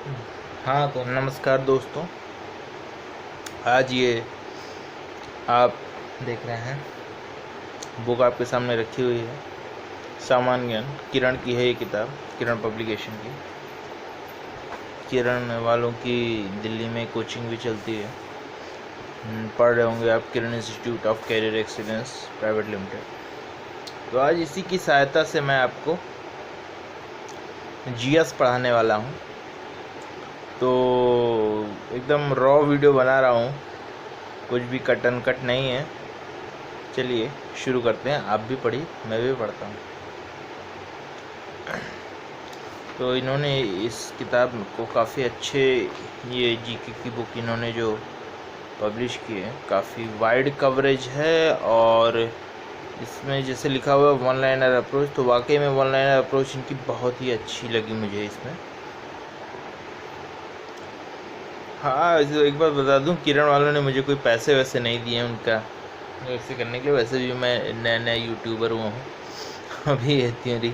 हाँ तो नमस्कार दोस्तों। आज ये आप देख रहे हैं बुक आपके सामने रखी हुई है। सामान्य ज्ञान किरण की है ये किताब, किरण पब्लिकेशन की। किरण वालों की दिल्ली में कोचिंग भी चलती है। पढ़ रहे होंगे आप, Kiran institute of career excellence private limited. तो आज इसी की सहायता से मैं आपको जीएस पढ़ाने वाला हूँ। तो एकदम रॉ वीडियो बना रहा हूँ, कुछ भी कट अनकट नहीं है। चलिए शुरू करते हैं। आप भी पढ़िए, मैं भी पढ़ता हूँ। तो इन्होंने इस किताब को काफ़ी अच्छे, ये जीके की बुक इन्होंने जो पब्लिश की है, काफ़ी वाइड कवरेज है। और इसमें जैसे लिखा हुआ है वन लाइनर अप्रोच, तो वाकई में वन लाइनर अप्रोच इनकी बहुत ही अच्छी लगी मुझे इसमें। हाँ, एक बात बता दूं, किरण वालों ने मुझे कोई पैसे वैसे नहीं दिए हैं उनका वैसे करने के लिए। वैसे भी मैं नया नया यूट्यूबर हुआ हूँ अभी मेरी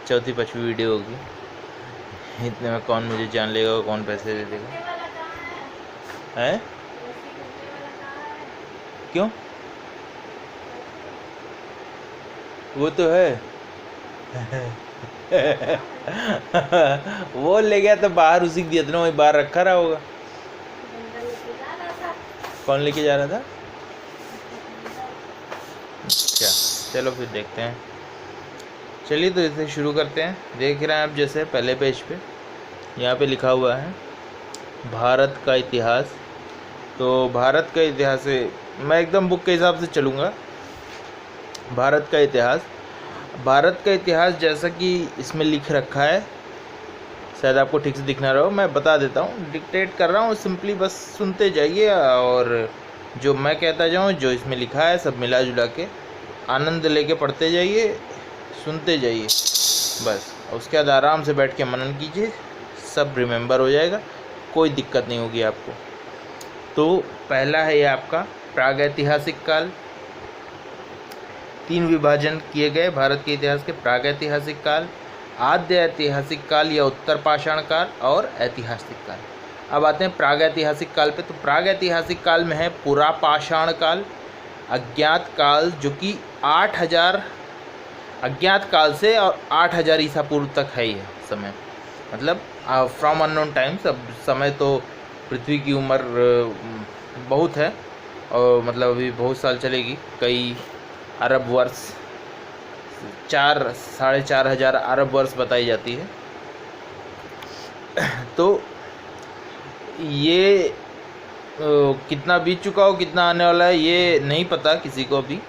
चौथी पाँचवीं वीडियो होगी। इतने में कौन मुझे जान लेगा, कौन पैसे दे देगा है? क्यों? वो तो है वो ले गया तो बाहर उसी को दिया था ना, वही बाहर रखा रहा होगा। कौन लेके जा रहा था? अच्छा, चलो फिर देखते हैं। चलिए तो इसे शुरू करते हैं। देख रहे हैं आप जैसे पहले पेज पे यहाँ पे लिखा हुआ है भारत का इतिहास। तो भारत का इतिहास है, मैं एकदम बुक के हिसाब से चलूँगा। भारत का इतिहास, भारत का इतिहास जैसा कि इसमें लिख रखा है, शायद आपको ठीक से दिख ना रहा हो, मैं बता देता हूँ। डिक्टेट कर रहा हूँ, सिंपली बस सुनते जाइए और जो मैं कहता जाऊँ, जो इसमें लिखा है सब मिला जुला के आनंद लेके पढ़ते जाइए, सुनते जाइए बस। उसके बाद आराम से बैठ के मनन कीजिए, सब रिमेंबर हो जाएगा, कोई दिक्कत नहीं होगी आपको। तो पहला है ये आपका प्रागैतिहासिक काल। 3 विभाजन किए गए भारत के इतिहास के: प्रागैतिहासिक काल, आद्य ऐतिहासिक काल या उत्तर पाषाण काल, और ऐतिहासिक काल। अब आते हैं प्रागैतिहासिक काल पे। तो प्रागैतिहासिक काल में है पुरापाषाण काल, अज्ञात काल, जो कि 8000 अज्ञात काल से और 8000 ईसा पूर्व तक है ये समय, मतलब फ्रॉम अननोन टाइम्स। अब समय तो पृथ्वी की उम्र बहुत है, और मतलब अभी बहुत साल चलेगी, कई अरब वर्ष, 4-4.5 अरब वर्ष बताई जाती है। तो ये कितना बीत चुका हो, कितना आने वाला है, ये नहीं पता किसी को अभी,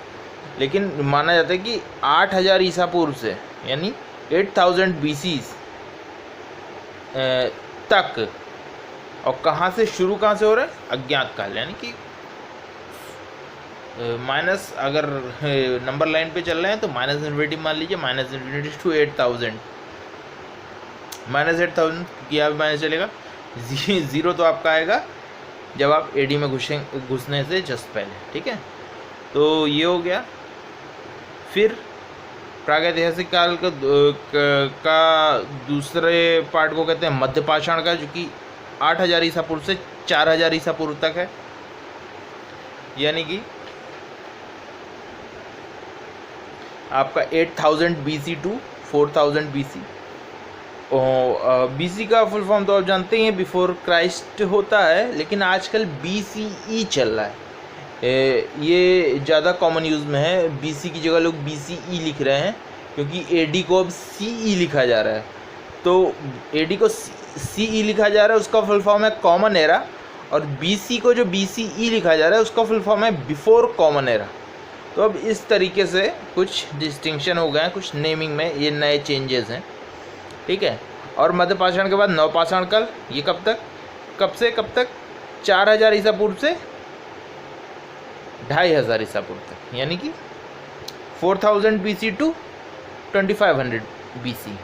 लेकिन माना जाता है कि 8000 ईसा पूर्व से, यानी 8000 BC तक। और कहाँ से शुरू, कहाँ से हो रहा है? अज्ञात काल, यानी कि माइनस, अगर नंबर लाइन पे चल रहे हैं तो माइनस इन्फिनिटी मान लीजिए, माइनस इन्फिनिटी टू 8000, -8000 किया भी माइनस चलेगा। ज़ीरो तो आपका आएगा जब आप एडी में घुसने से जस्ट पहले, ठीक है। तो ये हो गया। फिर प्रागैतिहासिक काल का दूसरे पार्ट को कहते हैं मध्यपाषाण का, जो कि 8000 ईसा पूर्व से 4000 ईसा पूर्व तक है, यानी कि आपका 8000 BC टू 4000 BC। BC का फुल फॉर्म तो आप जानते ही हैं, बिफोर क्राइस्ट होता है, लेकिन आजकल BCE चल रहा है। ये ज़्यादा कॉमन यूज़ में है। BC की जगह लोग BCE लिख रहे हैं, क्योंकि AD को अब CE लिखा जा रहा है। तो AD को CE लिखा जा रहा है, उसका फुल फॉर्म है कॉमन एरा, और BC को जो BCE लिखा जा रहा है उसका फुल फॉर्म है बिफोर कॉमन एरा। तो अब इस तरीके से कुछ डिस्टिंक्शन हो गए हैं, कुछ नेमिंग में ये नए चेंजेस हैं, ठीक है। और मध्यपाषाण के बाद नवपाषाण काल, ये कब तक, कब से कब तक? 4000 ईसा पूर्व से 2500 ईसा पूर्व तक, यानी कि 4000 BC टू 2500 BC।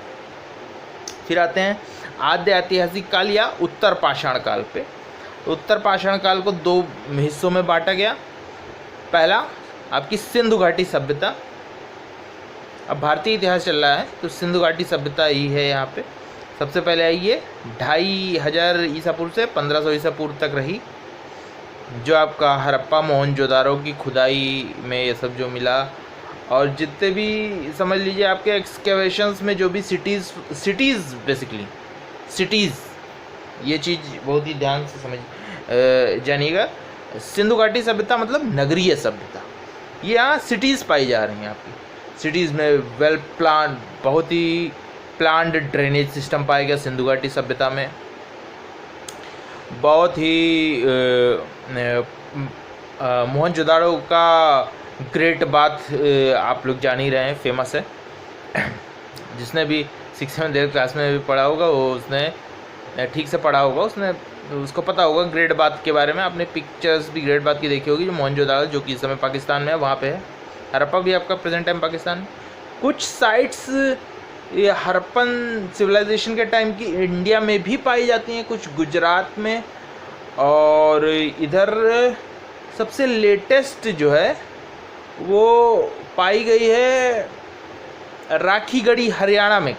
फिर आते हैं आद्य ऐतिहासिक काल या उत्तर पाषाण काल पे। उत्तर पाषाण काल को 2 हिस्सों में बांटा गया। पहला आपकी सिंधु घाटी सभ्यता। अब भारतीय इतिहास चल रहा है तो सिंधु घाटी सभ्यता ही है यहाँ पे। सबसे पहले आई ये 2500 ईसा पूर्व से 1500 ईसा पूर्व तक रही, जो आपका हड़प्पा मोहनजोदारो की खुदाई में ये सब जो मिला, और जितने भी समझ लीजिए आपके एक्सकेवेशंस में जो भी सिटीज़ बेसिकली सिटीज़, ये चीज़ बहुत ही ध्यान से समझ जानिएगा। सिंधु घाटी सभ्यता मतलब नगरीय सभ्यता, ये यहाँ सिटीज़ पाई जा रही हैं आपकी। सिटीज़ में वेल प्लान, बहुत ही प्लान्ड ड्रेनेज सिस्टम पाया गया सिंधु घाटी सभ्यता में। बहुत ही मोहनजोदाड़ो का ग्रेट बाथ आप लोग जान ही रहे हैं, फेमस है। जिसने भी 6th क्लास में भी पढ़ा होगा वो उसने ठीक से पढ़ा होगा, उसको पता होगा ग्रेट बाथ के बारे में। आपने पिक्चर्स भी ग्रेट बाथ की देखी होगी, जो मोहनजोदाड़ो जो कि इस समय पाकिस्तान में है वहाँ पे है। हड़प्पा भी आपका प्रेजेंट टाइम पाकिस्तान में। कुछ साइट्स ये हड़प्पन सिविलाइजेशन के टाइम की इंडिया में भी पाई जाती हैं, कुछ गुजरात में, और इधर सबसे लेटेस्ट जो है वो पाई गई है राखीगढ़ी हरियाणा में,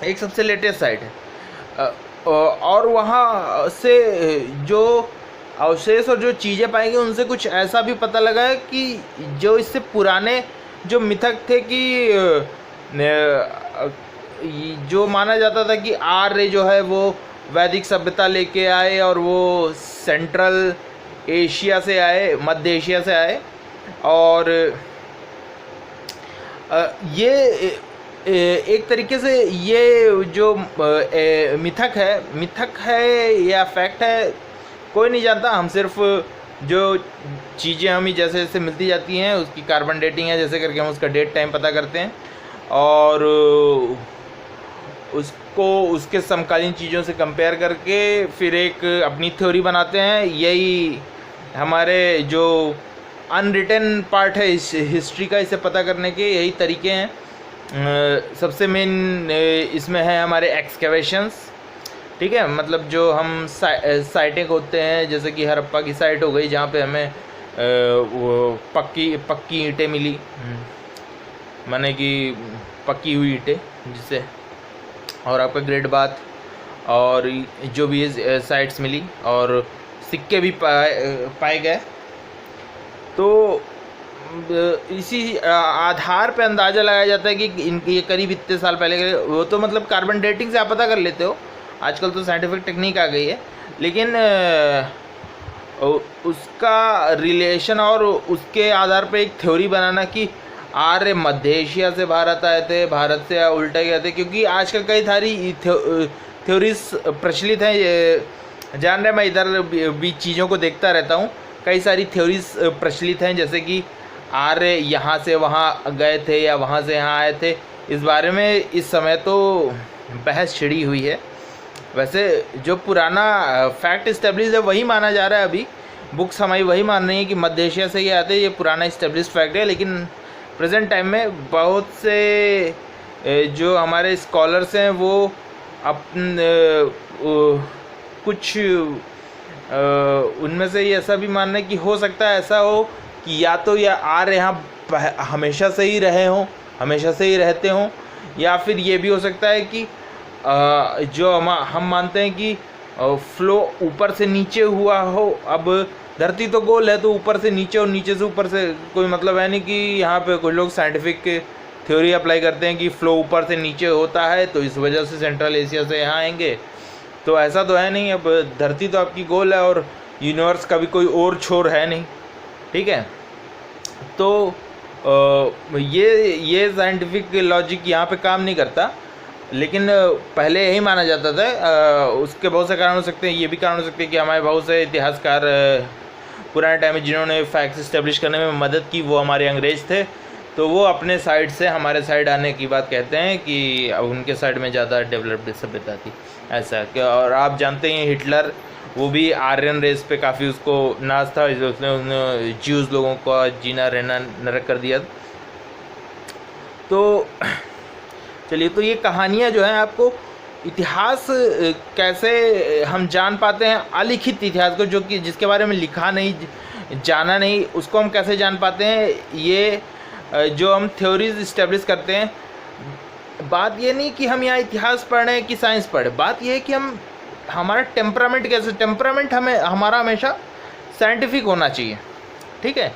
एक सबसे लेटेस्ट साइट है। और वहाँ से जो अवशेष और जो चीज़ें पाई गई उनसे कुछ ऐसा भी पता लगा है कि जो इससे पुराने जो मिथक थे कि जो माना जाता था कि आर्य जो है वो वैदिक सभ्यता लेके आए और वो सेंट्रल एशिया से आए, मध्य एशिया से आए, और ये एक तरीके से ये जो मिथक है या फैक्ट है कोई नहीं जानता। हम सिर्फ जो चीज़ें हमें जैसे जैसे मिलती जाती हैं उसकी कार्बन डेटिंग है जैसे करके हम उसका डेट टाइम पता करते हैं और उसको उसके समकालीन चीज़ों से कंपेयर करके फिर एक अपनी थ्योरी बनाते हैं। यही हमारे जो अनरिटन पार्ट है इस हिस्ट्री का, इसे पता करने के यही तरीके हैं। सबसे मेन इसमें है हमारे एक्सकेवेशंस, ठीक है, मतलब जो हम साइटें होते हैं जैसे कि हड़प्पा की साइट हो गई जहाँ पे हमें वो पक्की ईंटें मिली, माने कि पक्की हुई ईंटें जिससे, और आपका ग्रेट बाथ और जो भी साइट्स मिली और सिक्के भी पाए गए। तो इसी आधार पे अंदाज़ा लगाया जाता है कि इनके ये करीब इतने साल पहले, वो तो मतलब कार्बन डेटिंग से आप पता कर लेते हो, आजकल तो साइंटिफिक टेक्निक आ गई है, लेकिन उसका रिलेशन और उसके आधार पे एक थ्योरी बनाना कि आर्य मध्य एशिया से भारत आए थे, भारत से उल्टे गए थे, क्योंकि आजकल कई सारी थ्योरीज प्रचलित हैं। जान रहे मैं इधर भी चीज़ों को देखता रहता हूँ, कई सारी थ्योरीज प्रचलित हैं जैसे कि आर्य यहाँ से वहाँ गए थे या वहाँ से यहाँ आए थे। इस बारे में इस समय तो बहस छिड़ी हुई है। वैसे जो पुराना फैक्ट इस्टेब्लिश है वही माना जा रहा है, अभी बुक्स हमारी वही मान रही हैं कि मध्य एशिया से ये आते हैं, ये पुराना इस्टेब्लिश फैक्ट है। लेकिन प्रेजेंट टाइम में बहुत से जो हमारे स्कॉलर्स हैं वो कुछ उनमें से ये ऐसा भी मानना है कि हो सकता है ऐसा हो कि या तो या आर्य यहाँ हमेशा से ही रहे हों, हमेशा से ही रहते हों, या फिर ये भी हो सकता है कि जो हम मानते हैं कि फ्लो ऊपर से नीचे हुआ हो। अब धरती तो गोल है तो ऊपर से नीचे और नीचे से ऊपर से कोई मतलब है नहीं कि यहाँ पे कुछ लोग साइंटिफिक थ्योरी अप्लाई करते हैं कि फ़्लो ऊपर से नीचे होता है तो इस वजह से सेंट्रल एशिया से यहाँ आएंगे, तो ऐसा तो है नहीं। अब धरती तो आपकी गोल है और यूनिवर्स का भी कोई और छोर है नहीं, ठीक है। तो ये साइंटिफिक लॉजिक यहाँ पे काम नहीं करता, लेकिन पहले यही माना जाता था। उसके बहुत से कारण हो सकते हैं, ये भी कारण हो सकते हैं कि हमारे बहुत से इतिहासकार पुराने टाइम में जिन्होंने फैक्ट्स इस्टेब्लिश करने में मदद की वो हमारे अंग्रेज़ थे, तो वो अपने साइड से हमारे साइड आने की बात कहते हैं कि अब उनके साइड में ज़्यादा डेवलप्ड सभ्यता थी, ऐसा क्या। और आप जानते हैं हिटलर, वो भी आर्यन रेस पे काफ़ी उसको नाज था, उसने ज्यूज़ लोगों का जीना रहना नरक कर दिया। तो चलिए, तो ये कहानियाँ जो हैं आपको इतिहास कैसे हम जान पाते हैं, अलिखित इतिहास को, जो कि जिसके बारे में लिखा नहीं, जाना नहीं, उसको हम कैसे जान पाते हैं। ये जो हम थ्योरीज इस्टेब्लिश करते हैं बात ये नहीं कि हम यहाँ इतिहास पढ़ रहे हैं कि साइंस पढ़े, बात ये है कि हम हमारा टेम्परामेंट कैसे, टेम्परामेंट हमारा हमेशा साइंटिफिक होना चाहिए, ठीक है।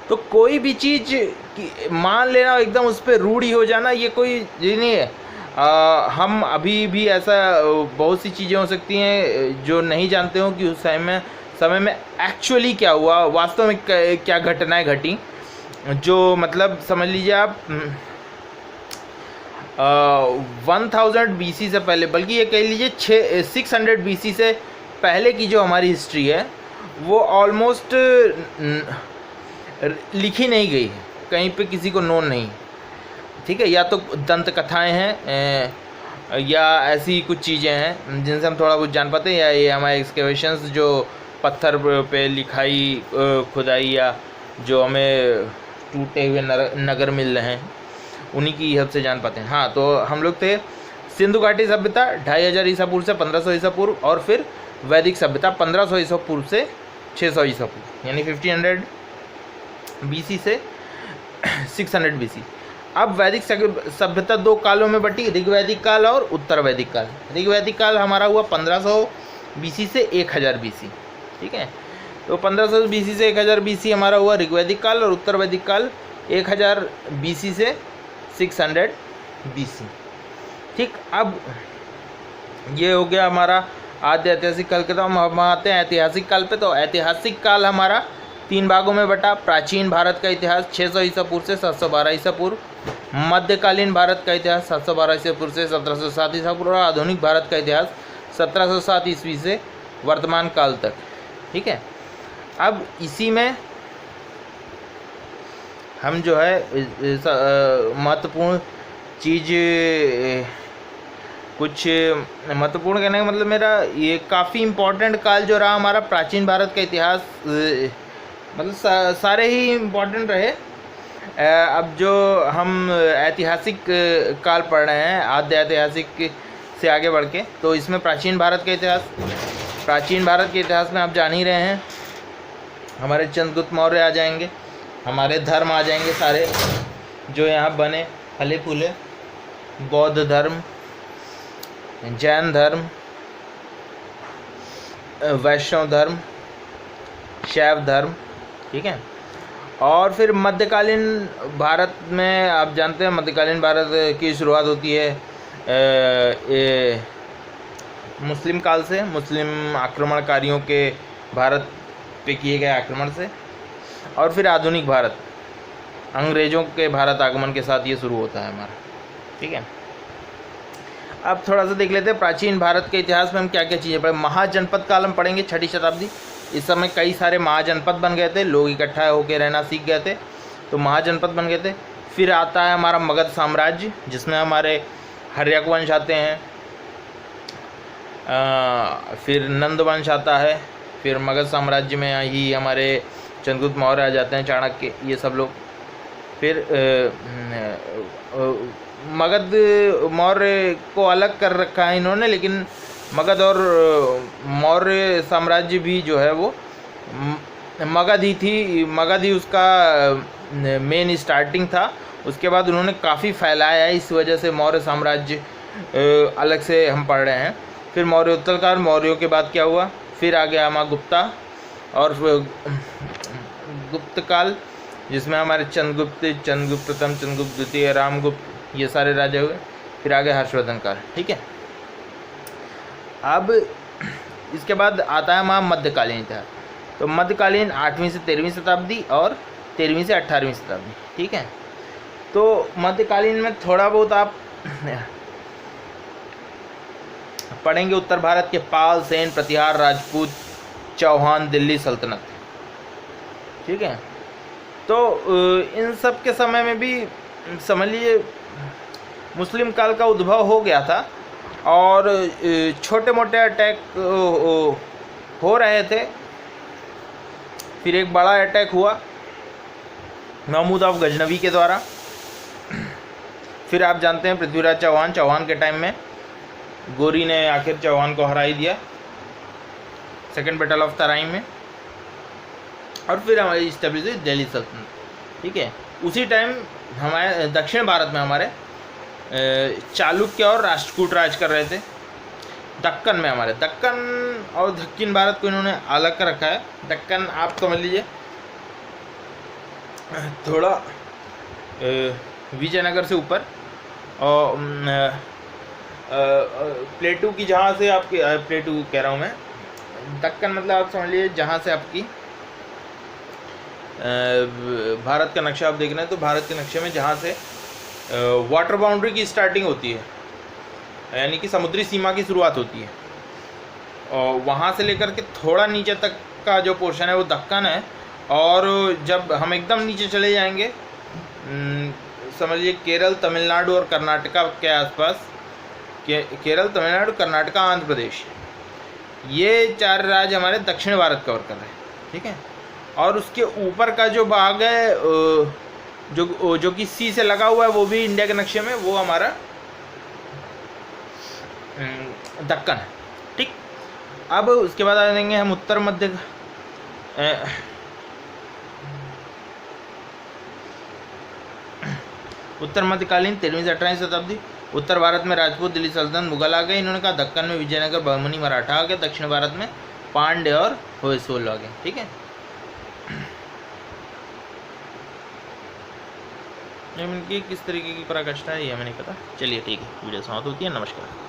तो कोई भी चीज़ मान लेना एकदम उस पर रूढ़ी हो जाना, ये कोई ये नहीं है। हम अभी भी ऐसा बहुत सी चीज़ें हो सकती हैं जो नहीं जानते हो कि उस समय में एक्चुअली क्या हुआ, वास्तव में क्या घटनाएं घटी, जो मतलब समझ लीजिए आप 1000 BC से पहले, बल्कि ये कह लीजिए 600 BC से पहले की जो हमारी हिस्ट्री है वो ऑलमोस्ट लिखी नहीं गई है, कहीं पे किसी को नोन नहीं, ठीक है। या तो दंत कथाएँ हैं या ऐसी कुछ चीज़ें हैं जिनसे हम थोड़ा बहुत जान पाते हैं, या ये हमारे एक्सकेवेशंस जो पत्थर पे लिखाई खुदाई या जो हमें टूटे हुए नगर मिल रहे हैं उन्हीं की हद से जान पाते हैं। हाँ, तो हम लोग थे सिंधु घाटी सभ्यता 2500 ईसा पूर्व से 1500 ईसा पूर्व, और फिर वैदिक सभ्यता 1500 ईसा पूर्व से 600 ईसा पूर्व, यानी 1500 BC से 600 BC। अब वैदिक सभ्यता दो कालों में बटी, ऋग्वैदिक काल और उत्तर वैदिक काल। ऋग्वैदिक काल हमारा हुआ 1500 BC से 1000 BC, ठीक है। तो 1500 BC से 1000 BC हमारा हुआ ऋग्वैदिक काल, और उत्तर वैदिक काल 1000 BC से 600 BC, ठीक। अब ये हो गया हमारा आद्य ऐतिहासिक काल के। तो हम आते हैं ऐतिहासिक काल पे। तो ऐतिहासिक काल हमारा 3 भागों में बटा। प्राचीन भारत का इतिहास 600 ईसा पूर्व से 712 ईसा पूर्व, मध्यकालीन भारत का इतिहास 712 ईसा पूर्व से 1707 ईसा पूर्व, और आधुनिक भारत का इतिहास 1707 ईस्वी से वर्तमान काल तक, ठीक है। अब इसी में हम जो है महत्वपूर्ण चीज़, कुछ महत्वपूर्ण कहने का मतलब मेरा ये काफ़ी इम्पोर्टेंट काल जो रहा हमारा प्राचीन भारत का इतिहास, मतलब सारे ही इम्पोर्टेंट रहे। अब जो हम ऐतिहासिक काल पढ़ रहे हैं आद्य ऐतिहासिक से आगे बढ़ के, तो इसमें प्राचीन भारत का इतिहास, प्राचीन भारत के इतिहास में आप जान ही रहे हैं, हमारे चंद्रगुप्त मौर्य आ जाएंगे, हमारे धर्म आ जाएंगे सारे जो यहाँ बने फले फूले, बौद्ध धर्म, जैन धर्म, वैष्णव धर्म, शैव धर्म, ठीक है। और फिर मध्यकालीन भारत में आप जानते हैं मध्यकालीन भारत की शुरुआत होती है मुस्लिम काल से, मुस्लिम आक्रमणकारियों के भारत पे किए गए आक्रमण से, और फिर आधुनिक भारत अंग्रेज़ों के भारत आगमन के साथ ये शुरू होता है हमारा, ठीक है। अब थोड़ा सा देख लेते हैं प्राचीन भारत के इतिहास में हम क्या क्या चीज़ें पढ़े। महाजनपद काल हम पढ़ेंगे 6वीं शताब्दी। इस समय कई सारे महाजनपद बन गए थे, लोग इकट्ठा होकर रहना सीख गए थे, तो महाजनपद बन गए थे। फिर आता है हमारा मगध साम्राज्य, जिसमें हमारे हर्यक वंश आते हैं, फिर नंद वंश आता है, फिर मगध साम्राज्य में ही हमारे चंद्रगुप्त मौर्य आ जाते हैं, चाणक्य, ये सब लोग। फिर मगध मौर्य को अलग कर रखा है इन्होंने, लेकिन मगध और मौर्य साम्राज्य भी जो है वो मगध ही थी, मगध ही उसका मेन स्टार्टिंग था। उसके बाद उन्होंने काफ़ी फैलाया है, इस वजह से मौर्य साम्राज्य अलग से हम पढ़ रहे हैं। फिर मौर्योत्तर काल, मौर्यों के बाद क्या हुआ, फिर आ गया हमारा गुप्ता और गुप्त काल, जिसमें हमारे चंद्रगुप्त प्रथम, चंद्रगुप्त द्वितीय, रामगुप्त, ये सारे राजा हुए। फिर आ गया हर्षवर्धन काल, ठीक है। अब इसके बाद आता है हमारा मध्यकालीन इतिहास। तो मध्यकालीन 8वीं से 13वीं शताब्दी और 13वीं से 18वीं शताब्दी, ठीक है। तो मध्यकालीन में थोड़ा बहुत आप पढ़ेंगे उत्तर भारत के पाल, सेन, प्रतिहार, राजपूत, चौहान, दिल्ली सल्तनत, ठीक है। तो इन सब के समय में भी समझ लीजिए मुस्लिम काल का उद्भव हो गया था, और छोटे मोटे अटैक हो रहे थे। फिर एक बड़ा अटैक हुआ महमूद ऑफ गजनवी के द्वारा। फिर आप जानते हैं पृथ्वीराज चौहान के टाइम में गोरी ने आखिर चौहान को हरा ही दिया सेकेंड बैटल ऑफ तराइन में, और फिर हमारी इस्टेब्लिश हुई दिल्ली सल्तनत, ठीक है। उसी टाइम हमारे दक्षिण भारत में हमारे चालुक्य और राष्ट्रकूट राज कर रहे थे दक्कन में। हमारे दक्कन और दक्षिण भारत को इन्होंने अलग कर रखा है। दक्कन आप समझ लीजिए थोड़ा विजयनगर से ऊपर, और प्लेटू की जहाँ से आपकी प्लेटू कह रहा हूँ मैं, दक्कन मतलब आप समझ लीजिए जहाँ से आपकी भारत का नक्शा आप देख रहे हैं, तो भारत के नक्शे में जहाँ से वाटर बाउंड्री की स्टार्टिंग होती है, यानी कि समुद्री सीमा की शुरुआत होती है, और वहाँ से लेकर के थोड़ा नीचे तक का जो पोर्शन है वो दक्कन है। और जब हम एकदम नीचे चले जाएंगे, समझिए केरल, तमिलनाडु और कर्नाटका के आसपास, केरल, तमिलनाडु, कर्नाटका, आंध्र प्रदेश, ये 4 राज्य हमारे दक्षिण भारत कवर कर रहे हैं, ठीक है। और उसके ऊपर का जो भाग है जो कि सी से लगा हुआ है, वो भी इंडिया के नक्शे में, वो हमारा दक्कन है, ठीक। अब उसके बाद आ जाएंगे हम उत्तर मध्यकालीन 13वीं से 18वीं शताब्दी। उत्तर भारत में राजपूत, दिल्ली सल्तनत, मुगल आ गए। इन्होंने कहा दक्कन में विजयनगर, बहमनी, मराठा आ गए। दक्षिण भारत में पांड्य और होयसोल आ गए, ठीक है। इनकी किस तरीके की पराकाष्ठा है ये हमें नहीं पता। चलिए ठीक है, वीडियो समाप्त होती है। नमस्कार।